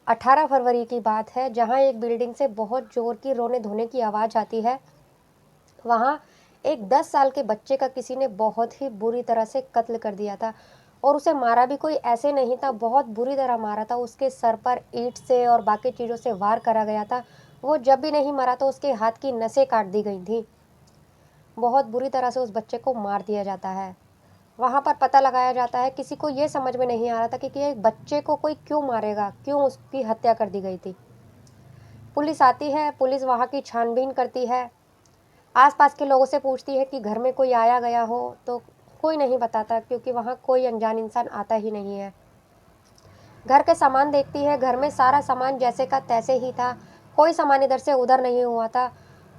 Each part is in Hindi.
18 फरवरी की बात है, जहाँ एक बिल्डिंग से बहुत ज़ोर की रोने-धोने की आवाज़ आती है। वहाँ एक 10 साल के बच्चे का किसी ने बहुत ही बुरी तरह से कत्ल कर दिया था और उसे मारा भी कोई ऐसे नहीं था, बहुत बुरी तरह मारा था। उसके सर पर ईंट से और बाकी चीज़ों से वार करा गया था। वो जब भी नहीं मरा तो उसके हाथ की नसें काट दी गई थीं। बहुत बुरी तरह से उस बच्चे को मार दिया जाता है। वहाँ पर पता लगाया जाता है, किसी को ये समझ में नहीं आ रहा था कि एक बच्चे को कोई क्यों मारेगा, क्यों उसकी हत्या कर दी गई थी। पुलिस आती है, पुलिस वहाँ की छानबीन करती है, आस-पास के लोगों से पूछती है कि घर में कोई आया गया हो, तो कोई नहीं बताता क्योंकि वहाँ कोई अनजान इंसान आता ही नहीं है। घर के सामान देखती है, घर में सारा सामान जैसे का तैसे ही था, कोई सामान इधर से उधर नहीं हुआ था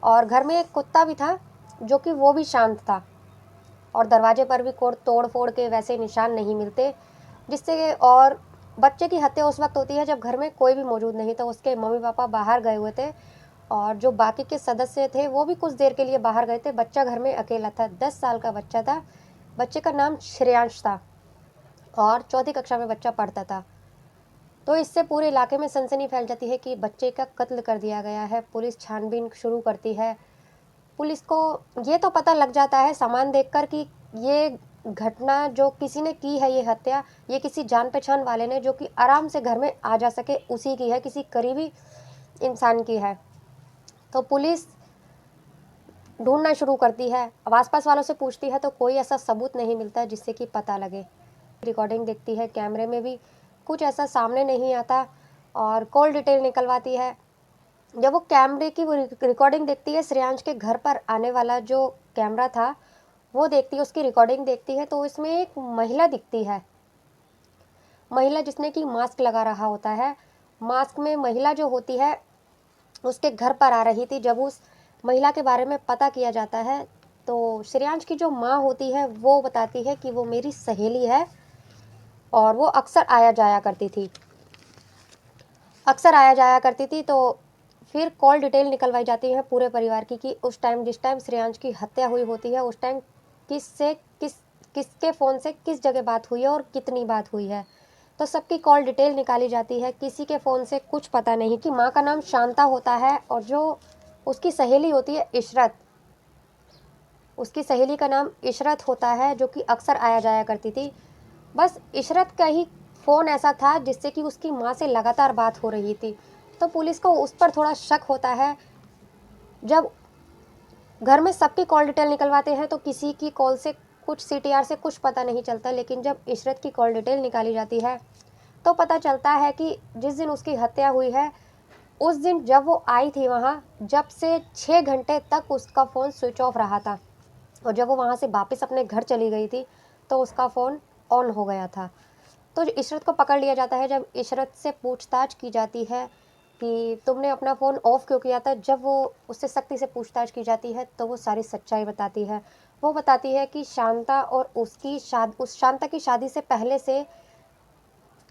और घर में एक कुत्ता भी था, जो कि वो भी शांत था और दरवाजे पर भी कोई तोड़-फोड़ के वैसे निशान नहीं मिलते, जिससे और बच्चे की हत्या उस वक़्त होती है जब घर में कोई भी मौजूद नहीं था, उसके मम्मी-पापा बाहर गए हुए थे और जो बाकी के सदस्य थे वो भी कुछ देर के लिए बाहर गए थे, बच्चा घर में अकेला था, 10 साल का बच्चा था, बच्चे का नाम श्रेयांश था और चौथी कक्षा में बच्चा पढ़ता था। तो इससे पूरे इलाके में सनसनी फैल जाती है कि बच्चे का कत्ल कर दिया गया है, पुलिस छानबीन शुरू करती है। पुलिस को ये तो पता लग जाता है सामान देखकर कि ये घटना जो किसी ने की है, ये हत्या, ये किसी जान-पहचान वाले ने जो कि आराम से घर में आ जा सके उसी की है, किसी करीबी इंसान की है। तो पुलिस ढूँढना शुरू करती है। अब आस-पास वालों से पूछती है तो कोई ऐसा सबूत नहीं मिलता जिससे कि पता लगे। रिकॉर्डिंग देखती है, कैमरे में भी कुछ ऐसा सामने नहीं आता और कॉल डिटेल निकलवाती है। जब वो कैमरे की वो रिकॉर्डिंग देखती है, श्रेयांश के घर पर आने वाला जो कैमरा था, वो देखती है, उसकी रिकॉर्डिंग देखती है तो इसमें एक महिला दिखती है। महिला जिसने कि मास्क लगा रहा होता है। मास्क में महिला जो होती है, उसके घर पर आ रही थी। जब उस महिला के बारे में पता किया जाता है, तो श्रेयांश की जो माँ होती है, वो बताती है कि वो मेरी सहेली है और वो अक्सर आया जाया करती थी। अक्सर आया जाया करती थी तो फिर कॉल डिटेल निकलवाई जाती है पूरे परिवार की कि उस टाइम जिस टाइम श्रेयांश की हत्या हुई होती है, उस टाइम किससे किस किसके फ़ोन से किस जगह बात हुई है और कितनी बात हुई है। तो सबकी कॉल डिटेल निकाली जाती है, किसी के फ़ोन से कुछ पता नहीं कि माँ का नाम शांता होता है और जो उसकी सहेली होती है इशरत, उसकी सहेली का नाम इशरत होता है जो कि अक्सर आया जाया करती थी। बस इशरत का ही फ़ोन ऐसा था जिससे कि उसकी माँ से लगातार बात हो रही थी। तो पुलिस को उस पर थोड़ा शक होता है। जब घर में सबकी कॉल डिटेल निकलवाते हैं तो किसी की कॉल से कुछ सीटीआर से कुछ पता नहीं चलता, लेकिन जब इशरत की कॉल डिटेल निकाली जाती है तो पता चलता है कि जिस दिन उसकी हत्या हुई है, उस दिन जब वो आई थी वहाँ, जब से 6 घंटे तक उसका फ़ोन स्विच ऑफ रहा था और जब वो वहाँ से वापस अपने घर चली गई थी, तो उसका फ़ोन ऑन हो गया था। तो इशरत को पकड़ लिया जाता है। जब इशरत से पूछताछ की जाती है कि तुमने अपना फ़ोन ऑफ़ क्यों किया था, जब वो उससे सख्ती से पूछताछ की जाती है तो वो सारी सच्चाई बताती है। वो बताती है कि शांता और उस शांता की शादी से पहले से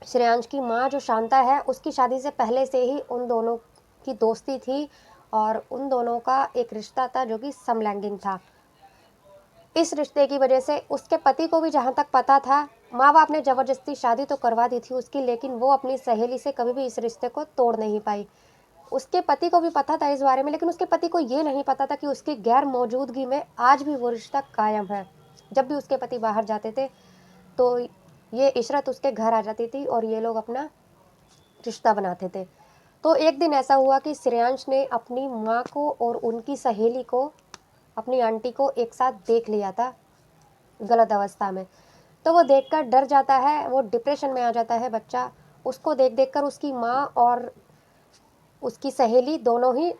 श्रेयांश की माँ जो शांता है, उसकी शादी से पहले से ही उन दोनों की दोस्ती थी और उन दोनों का एक रिश्ता था जो कि समलैंगिक था। इस रिश्ते की वजह से उसके पति को भी जहाँ तक पता था, माँ-बाप ने ज़बरदस्ती शादी तो करवा दी थी उसकी, लेकिन वो अपनी सहेली से कभी भी इस रिश्ते को तोड़ नहीं पाई। उसके पति को भी पता था इस बारे में, लेकिन उसके पति को ये नहीं पता था कि उसकी गैर मौजूदगी में आज भी वो रिश्ता कायम है। जब भी उसके पति बाहर जाते थे, तो ये इशरत उसके घर आ जाती थी और ये लोग अपना रिश्ता बनाते थे। तो एक दिन ऐसा हुआ कि श्रेयांश ने अपनी माँ को और उनकी सहेली को, अपनी आंटी को एक साथ देख लिया था गलत अवस्था में। तो वो देखकर डर जाता है, वो डिप्रेशन में आ जाता है बच्चा। उसको देख-देख कर उसकी माँ और उसकी सहेली दोनों ही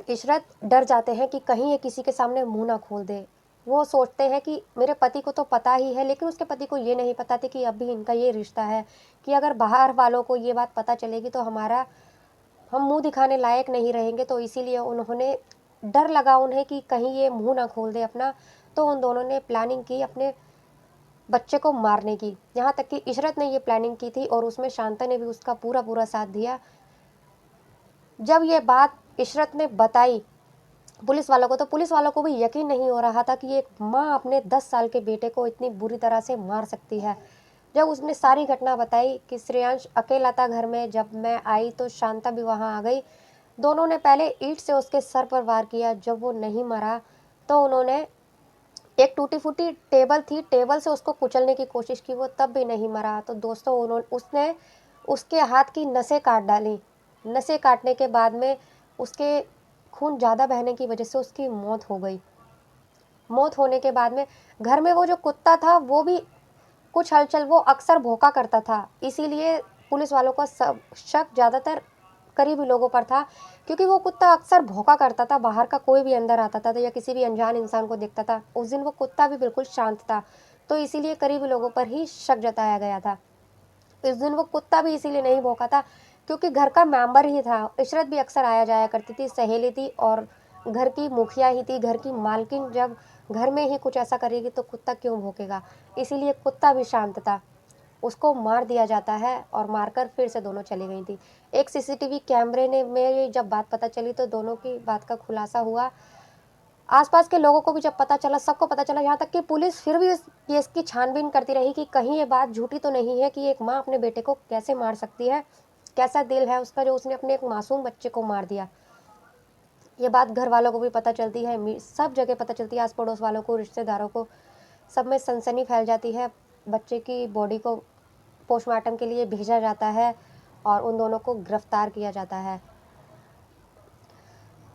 इशरत डर जाते हैं कि कहीं ये किसी के सामने मुँह ना खोल दे। वो सोचते हैं कि मेरे पति को तो पता ही है, लेकिन उसके पति को ये नहीं पता था कि अभी इनका ये रिश्ता है, कि अगर बाहर वालों को ये बात पता चलेगी तो हम मुँह दिखाने लायक नहीं रहेंगे। तो इसीलिए उन्होंने डर लगा उन्हें कि कहीं ये मुँह ना खोल दे अपना, तो उन दोनों ने प्लानिंग की अपने बच्चे को मारने की। यहाँ तक कि इशरत ने ये प्लानिंग की थी और उसमें शांता ने भी उसका पूरा-पूरा साथ दिया। जब ये बात इशरत ने बताई पुलिस वालों को, तो पुलिस वालों को भी यकीन नहीं हो रहा था कि एक माँ अपने 10 साल के बेटे को इतनी बुरी तरह से मार सकती है। जब उसने सारी घटना बताई कि श्रेयांश अकेला था घर में, जब मैं आई तो शांता भी वहाँ आ गई। दोनों ने पहले ईंट से उसके सर पर वार किया। जब वो नहीं मरा तो उन्होंने एक टूटी-फूटी टेबल थी, टेबल से उसको कुचलने की कोशिश की, वो तब भी नहीं मरा। तो दोस्तों उसने उसके हाथ की नसें काट डाली। नसें काटने के बाद में उसके खून ज़्यादा बहने की वजह से उसकी मौत हो गई। मौत होने के बाद में घर में वो जो कुत्ता था वो भी कुछ हलचल, वो अक्सर भौंका करता था। इसीलिए पुलिस वालों का सब शक ज़्यादातर करीबी लोगों पर था, क्योंकि वो कुत्ता अक्सर भौंका करता था, बाहर का कोई भी अंदर आता था तो या किसी भी अनजान इंसान को देखता था। उस दिन वो कुत्ता भी बिल्कुल शांत था, तो इसीलिए करीबी लोगों पर ही शक जताया गया था। इस दिन वो कुत्ता भी इसीलिए नहीं भौंका था क्योंकि घर का मेंबर ही था। इशरत भी अक्सर आया जाया करती थी, सहेली थी और घर की मुखिया ही थी, घर की मालकिन जब घर में ही कुछ ऐसा करेगी तो कुत्ता क्यों भौंकेगा। इसीलिए कुत्ता भी शांत था। उसको मार दिया जाता है और मारकर फिर से दोनों चली गई थी। एक सीसीटीवी कैमरे ने में जब बात पता चली तो दोनों की बात का खुलासा हुआ। आसपास के लोगों को भी जब पता चला, सबको पता चला, यहाँ तक कि पुलिस फिर भी इस केस की छानबीन करती रही कि कहीं ये बात झूठी तो नहीं है कि एक माँ अपने बेटे को कैसे मार सकती है। कैसा दिल है उसका जो उसने अपने एक मासूम बच्चे को मार दिया। ये बात घर वालों को भी पता चलती है, सब जगह पता चलती है, आस पड़ोस वालों को, रिश्तेदारों को, सब में सनसनी फैल जाती है। बच्चे की बॉडी को पोस्टमार्टम के लिए भेजा जाता है और उन दोनों को गिरफ्तार किया जाता है।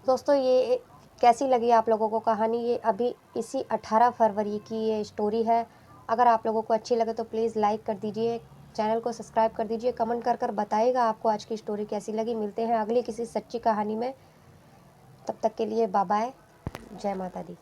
दोस्तों ये कैसी लगी आप लोगों को कहानी? ये अभी इसी 18 फरवरी की ये स्टोरी है। अगर आप लोगों को अच्छी लगे तो प्लीज़ लाइक कर दीजिए, चैनल को सब्सक्राइब कर दीजिए, कमेंट कर बताइएगा आपको आज की स्टोरी कैसी लगी। मिलते हैं अगली किसी सच्ची कहानी में, तब तक के लिए बाय बाय, जय माता दी।